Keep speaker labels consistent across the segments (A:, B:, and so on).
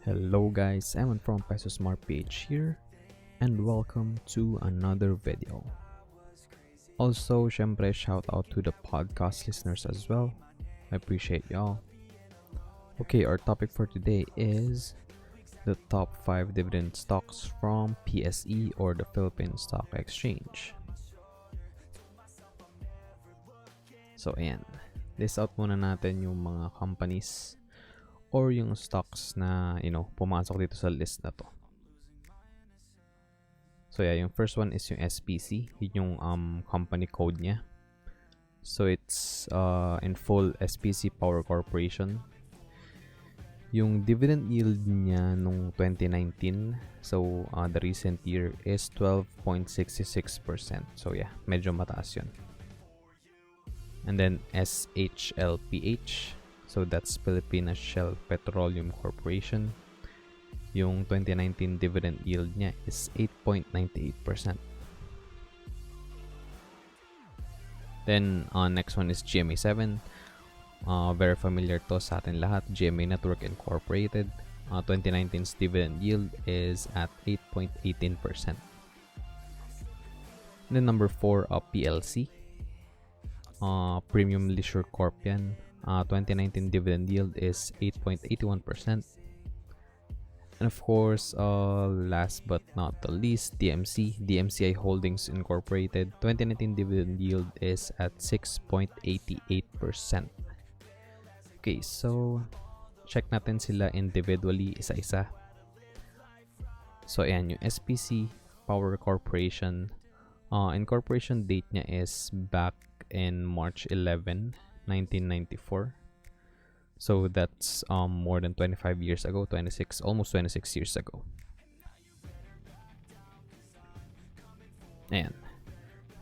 A: Hello guys, I'm from Peso SHLPH here and welcome to another video. Also, syempre shout out to the podcast listeners as well. I appreciate y'all. Okay, our topic for today is the top 5 dividend stocks from PSE or the Philippine Stock Exchange. So ayan, list out muna natin yung mga companies or yung stocks na, pumasok dito sa list na to. So yeah, yung first one is yung SPC, yun yung company code niya. So it's in full SPC Power Corporation. Yung dividend yield niya nung 2019, so the recent year is 12.66%. So yeah, medyo mataas yun. And then SHLPH, so that's Philippine Petroleum Corporation. Yung 2019 dividend yield niya is 8.98%. Then next one is GMA7. Very familiar to sa atin lahat. GMA Network Incorporated. 2019's dividend yield is at 8.18%. Then number 4, PLC. Premium Leisure Corp yan. 2019 dividend yield is 8.81%. And of course, last but not the least, DMCI Holdings Incorporated. 2019 dividend yield is at 6.88%. Okay, so check natin sila individually, isa-isa. So ayan, yung SPC Power Corporation. Incorporation date niya is back in March 11, 1994. So that's more than 25 years ago, almost 26 years ago. And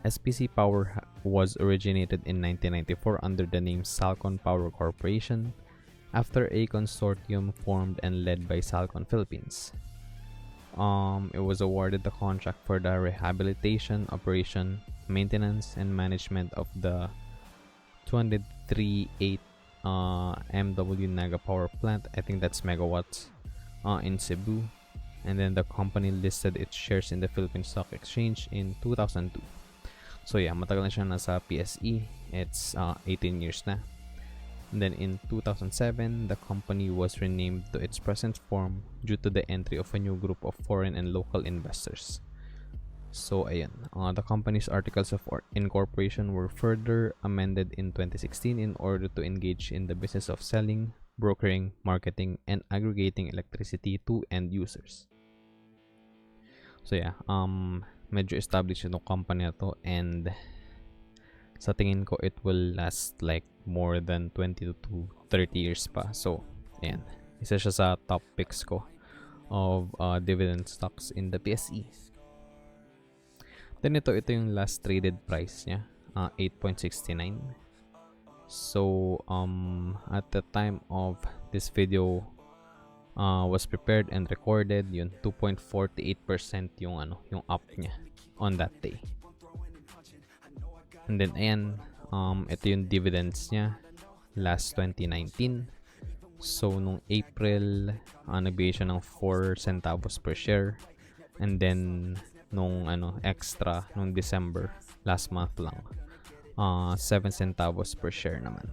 A: SPC Power was originated in 1994 under the name Salcon Power Corporation after a consortium formed and led by Salcon Philippines. It was awarded the contract for the rehabilitation, operation, maintenance, and management of the 203.8 MW Naga power plant. I think that's megawatts in Cebu. And then the company listed its shares in the Philippine Stock Exchange in 2002. So yeah, matagal na siya nasa PSE. It's 18 years na. And then in 2007, the company was renamed to its present form due to the entry of a new group of foreign and local investors. So ayan, the company's articles of incorporation were further amended in 2016 in order to engage in the business of selling, brokering, marketing, and aggregating electricity to end users. So yeah, medyo established yung company na to, and sa tingin ko it will last like more than 20 to 30 years pa. So ayan, isa siya sa top picks ko of dividend stocks in the PSE. Then ito yung last traded price niya, 8.69. So at the time of this video was prepared and recorded, yun 2.48% yung up niya on that day. And then ayan, ito yung dividends niya last 2019. So nung April, nagbigay siya ng 4 centavos per share, and then nung extra nung December last month lang, 7 centavos per share naman.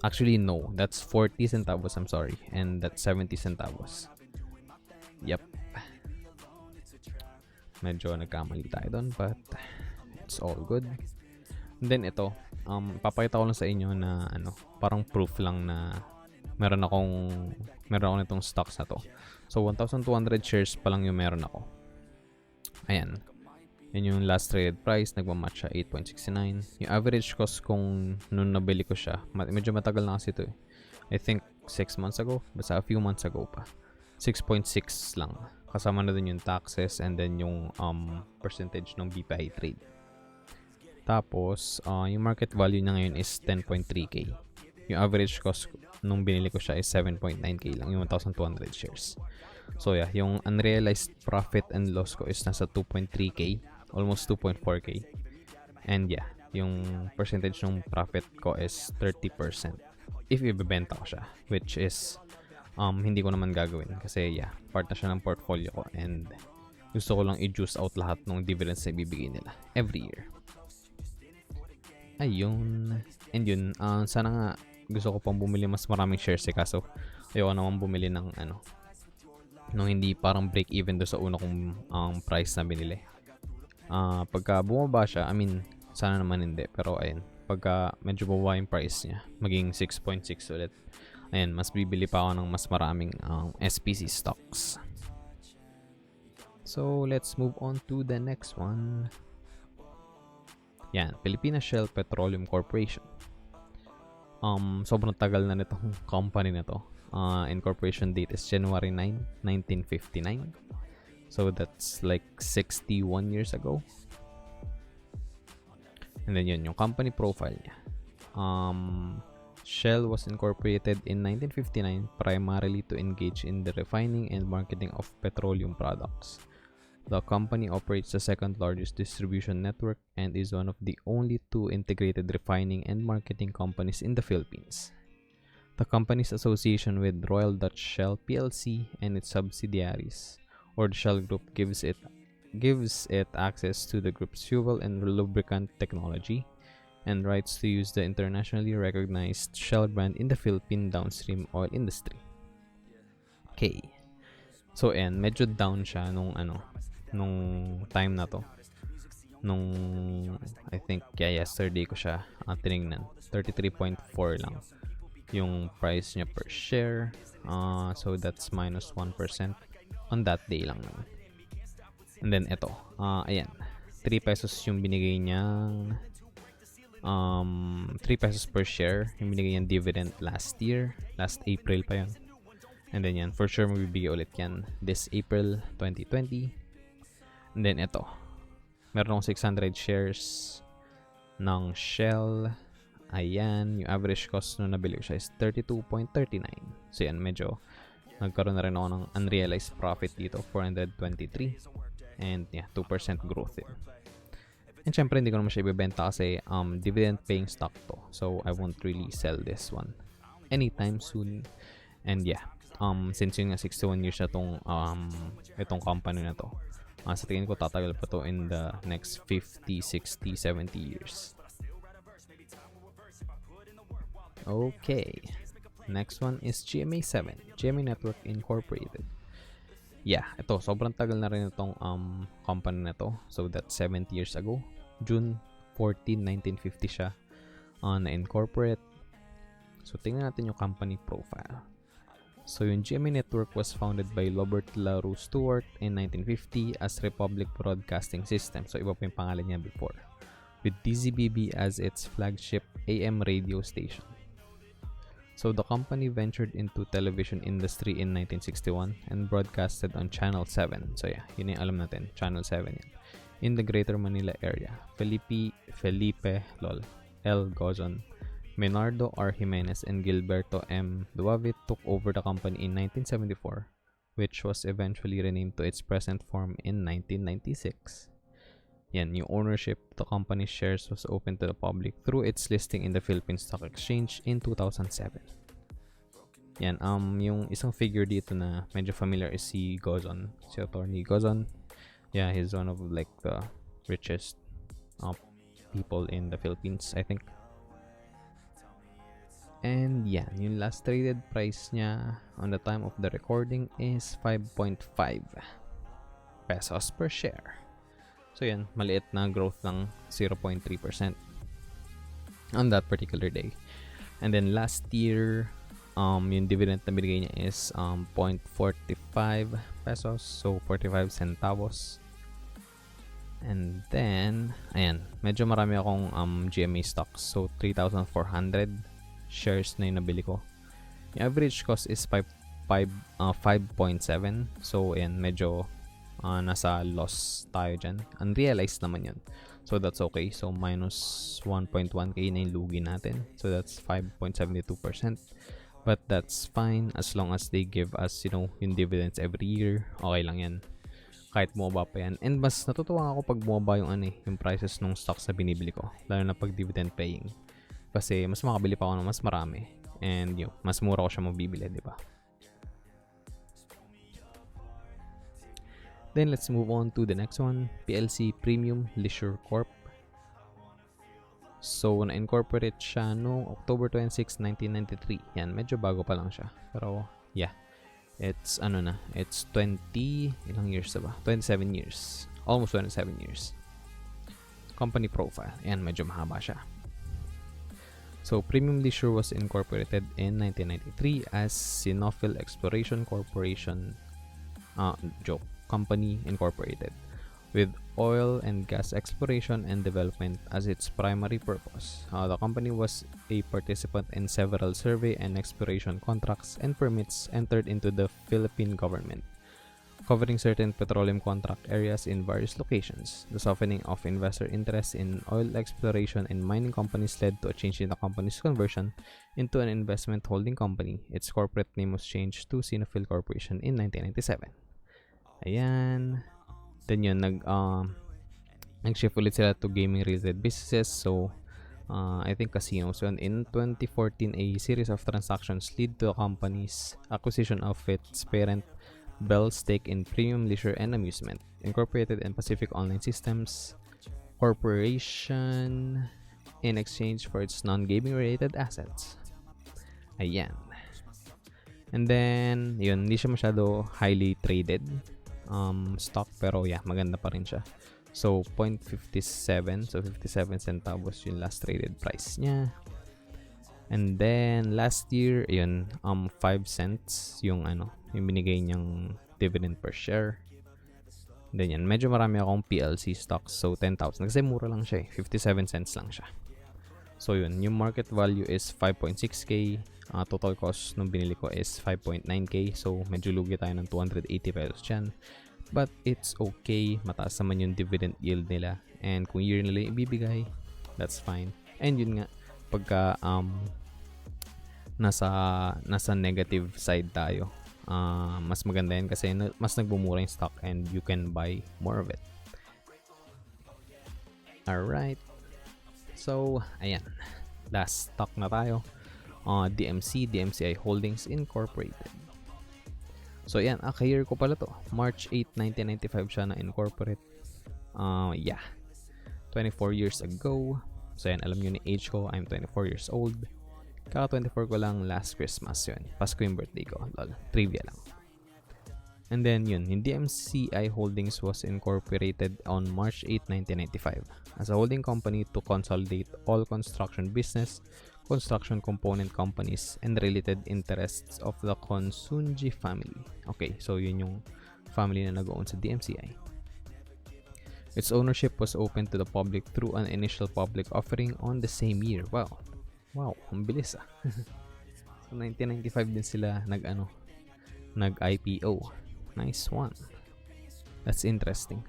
A: Actually no, that's 40 centavos, I'm sorry, and that's 70 centavos. Yep, medyo nagkamali tayo doon, but it's all good. And then ito, papakita ko lang sa inyo na parang proof lang na meron ako nitong stocks na to. So 1,200 shares pa lang yung meron ako. Ayan, yun yung last traded price, nagmamatch siya 8.69. Yung average cost kung nung nabili ko siya, medyo matagal na kasi ito eh. I think 6 months ago, basta a few months ago pa. 6.6 lang. Kasama na dun yung taxes and then yung percentage ng BPI trade. Tapos, yung market value niya ngayon is 10.3k. Yung average cost nung binili ko siya is 7.9k lang, yung 1,200 shares. So yeah, yung unrealized profit and loss ko is nasa 2.3k, almost 2.4k. And yeah, yung percentage ng profit ko is 30% if ibebenta ko siya, which is hindi ko naman gagawin kasi yeah, part na siya ng portfolio ko and gusto ko lang i-juice out lahat ng dividends na ibibigay nila every year. Ayun. And yun, sana nga gusto ko pang bumili mas maraming shares kaso ayoko naman bumili ng nung hindi parang break even do sa una kong price na binili. Pagka bumaba siya, I mean, sana naman hindi, pero ayun, pagka medyo bumaba yung price niya, maging 6.6 ulit, ayun, mas bibili pa ako ng mas maraming SPC stocks. So let's move on to the next one. Yan, Philippine Petroleum Corporation. Sobrang tagal na nitong company na to. Incorporation date is January 9, 1959. So that's like 61 years ago. And then yun, yung company profile niya. Shell was incorporated in 1959 primarily to engage in the refining and marketing of petroleum products. The company operates the second largest distribution network and is one of the only two integrated refining and marketing companies in the Philippines. The company's association with Royal Dutch Shell PLC and its subsidiaries, or the Shell Group, gives it access to the group's fuel and lubricant technology and rights to use the internationally recognized Shell brand in the Philippine downstream oil industry. Okay. So, and medyo down siya nung time na to. Nung, I think, yesterday ko siya tinignan. 33.4 lang yung price niya per share. So, that's minus 1% on that day lang naman. And then, ito. Ayan. 3 pesos yung binigay niyang 3 pesos per share yung binigay niyang dividend last year. Last April pa yun. And then yan, for sure mabibigay ulit yan this April 2020. And then ito. Meron akong 600 shares ng Shell. Ayan, yung average cost nung nabili ko siya is 32.39. So yan, medyo nagkaroon na rin ako ng unrealized profit dito, 423. And yeah, 2% growth din. And syempre, hindi ko naman siya ibebenta kasi dividend paying stock to. So, I won't really sell this one anytime soon. And yeah, since yun nga 61 years na itong company na to, sa tingin ko tatagal pa to in the next 50, 60, 70 years. Okay. Next one is GMA7, GMA Network Incorporated. Yeah, ito, sobrang tagal na rin itong company na to. So, that's 70 years ago. June 14, 1950 siya na-incorporate. So, tingnan natin yung company profile. So, yung GMA Network was founded by Robert LaRue Stewart in 1950 as Republic Broadcasting System. So, iba pa yung pangalan niya before. With DZBB as its flagship AM radio station. So, the company ventured into television industry in 1961 and broadcasted on Channel 7. So, yeah, yun yung alam natin. Channel 7 yan. In the Greater Manila area, Felipe L. Gozon, Menardo R. Jimenez, and Gilberto M. Duavit took over the company in 1974, which was eventually renamed to its present form in 1996. Yan, yung ownership of the company's shares was open to the public through its listing in the Philippine Stock Exchange in 2007. Yan, yung isang figure dito na medyo familiar is si Gozon, si Attorney Gozon. Yeah, he's one of like the richest people in the Philippines, I think. And yeah, yung last traded price niya on the time of the recording is 5.5 pesos per share. So yan, maliit na growth ng 0.3% on that particular day. And then last year, yung dividend na binigay niya is 0.45 pesos, so 45 centavos. And then, ayan, medyo marami akong GMA stocks, so 3,400 shares na yung nabili ko. Yung average cost is 5.7, so ayan, medyo nasa loss tayo dyan. Unrealized naman yun. So that's okay. So minus 1.1k na yung lugi natin. So that's 5.72%. But that's fine as long as they give us, yung dividends every year. Okay lang yan. Kahit bumaba pa yan. And mas natutuwa ako pag bumaba yung prices ng stocks na binibili ko. Lalo na pag dividend paying. Kasi mas makabili pa ako ng mas marami. And mas mura ko siya mabibili, di ba? Then let's move on to the next one, PLC Premium Leisure Corp. So, na-incorporate siya noong October 26, 1993. Yan, medyo bago pa lang siya. Pero, yeah. It's, it's 20, ilang years na ba? 27 years. Almost 27 years. Company profile. Yan, medyo mahaba siya. So, Premium Leisure was incorporated in 1993 as Sinophyl Exploration Corporation Company Incorporated, with oil and gas exploration and development as its primary purpose. The company was a participant in several survey and exploration contracts and permits entered into the Philippine government, covering certain petroleum contract areas in various locations. The softening of investor interest in oil exploration and mining companies led to a change in the company's conversion into an investment holding company. Its corporate name was changed to Sinophyl Corporation in 1997. Ayan. Then yun, nag-shift ulit sila to gaming-related businesses. So, I think casinos. So, in 2014, a series of transactions lead to the company's acquisition of its parent Bell's stake in Premium Leisure and Amusement, Incorporated and Pacific Online Systems Corporation in exchange for its non-gaming related assets. Ayan. And then, yun, hindi siya masyado highly traded stock, pero yeah, maganda pa rin siya. So 0.57, so 57 centavos yung last traded price niya. And then last year, yun, 5 cents yung yung binigay niyang dividend per share. Then yan, medyo marami akong PLC stocks, so 10,000 kasi mura lang siya 57 cents lang siya. So yun, yung market value is 5.6k. Total cost nung binili ko is 5.9k. So medyo lugi tayo ng 280 pesos dyan. But it's okay. Mataas naman yung dividend yield nila. And kung year nila ibibigay, that's fine. And yun nga, pagka nasa negative side tayo, mas maganda yan kasi mas nagbumura yung stock and you can buy more of it. Alright. So, ayan. Last stock na tayo. DMCI Holdings Incorporated. So, ayan. Ka-year ko pala to. March 8, 1995 siya na-incorporate. Yeah. 24 years ago. So, ayan. Alam nyo ni age ko. I'm 24 years old. Kaka-24 ko lang last Christmas yun. Pasko yung birthday ko. Lol. Trivia lang. And then, yun. Yung DMCI Holdings was incorporated on March 8, 1995 as a holding company to consolidate all construction business, construction component companies, and related interests of the Consunji family. Okay, so yun yung family na nag-own sa DMCI. Its ownership was open to the public through an initial public offering on the same year. Wow, ang bilis ah. So 1995 din sila nag-IPO. Nice one. That's interesting.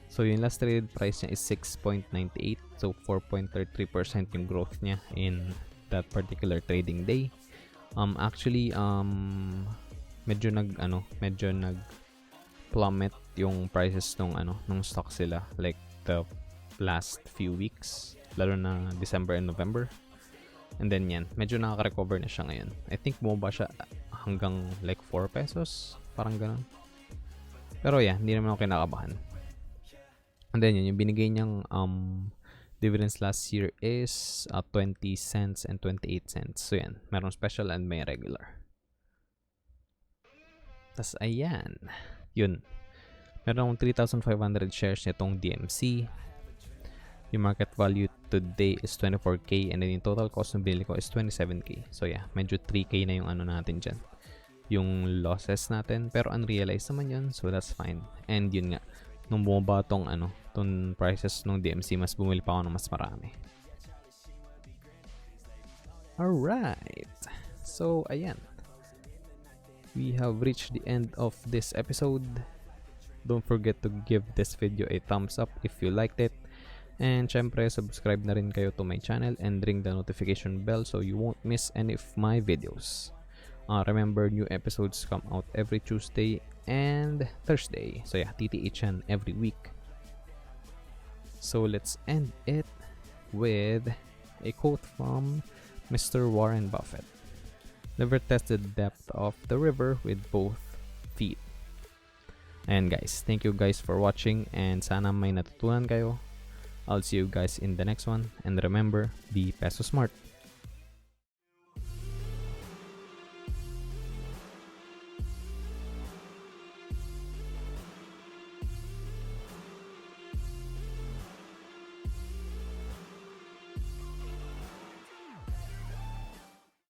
A: So yung last traded price niya is 6.98. So 4.33% yung growth niya in that particular trading day. Actually medyo nag plummet yung prices nung stock sila like the last few weeks, lalo na December and November. And then yan, medyo nakaka-recover na siya ngayon. I think bumaba siya hanggang like 4 pesos, parang ganun. Pero yeah, hindi naman ako kinakabahan. And then yun, yung binigay niyang dividends last year is 20 cents and 28 cents. So yan, merong special and may regular. Tas ayan, yun. Meron akong 3,500 shares nitong DMC. Yung market value today is 24k and then yung total cost ng binili ko is 27k. So yeah, medyo 3k na yung natin dyan. Yung losses natin, pero unrealized naman yun, so that's fine. And yun nga, nung bumaba tong prices ng DMC, mas bumili pa ako ng mas marami. Alright, so ayan, we have reached the end of this episode. Don't forget to give this video a thumbs up if you liked it. And syempre, subscribe na rin kayo to my channel and ring the notification bell so you won't miss any of my videos. Remember, new episodes come out every Tuesday and Thursday. So yeah, TTH yan every week. So let's end it with a quote from Mr. Warren Buffett. Never test the depth of the river with both feet. And guys, thank you guys for watching, and sana may natutunan kayo. I'll see you guys in the next one, and remember, be Peso smart.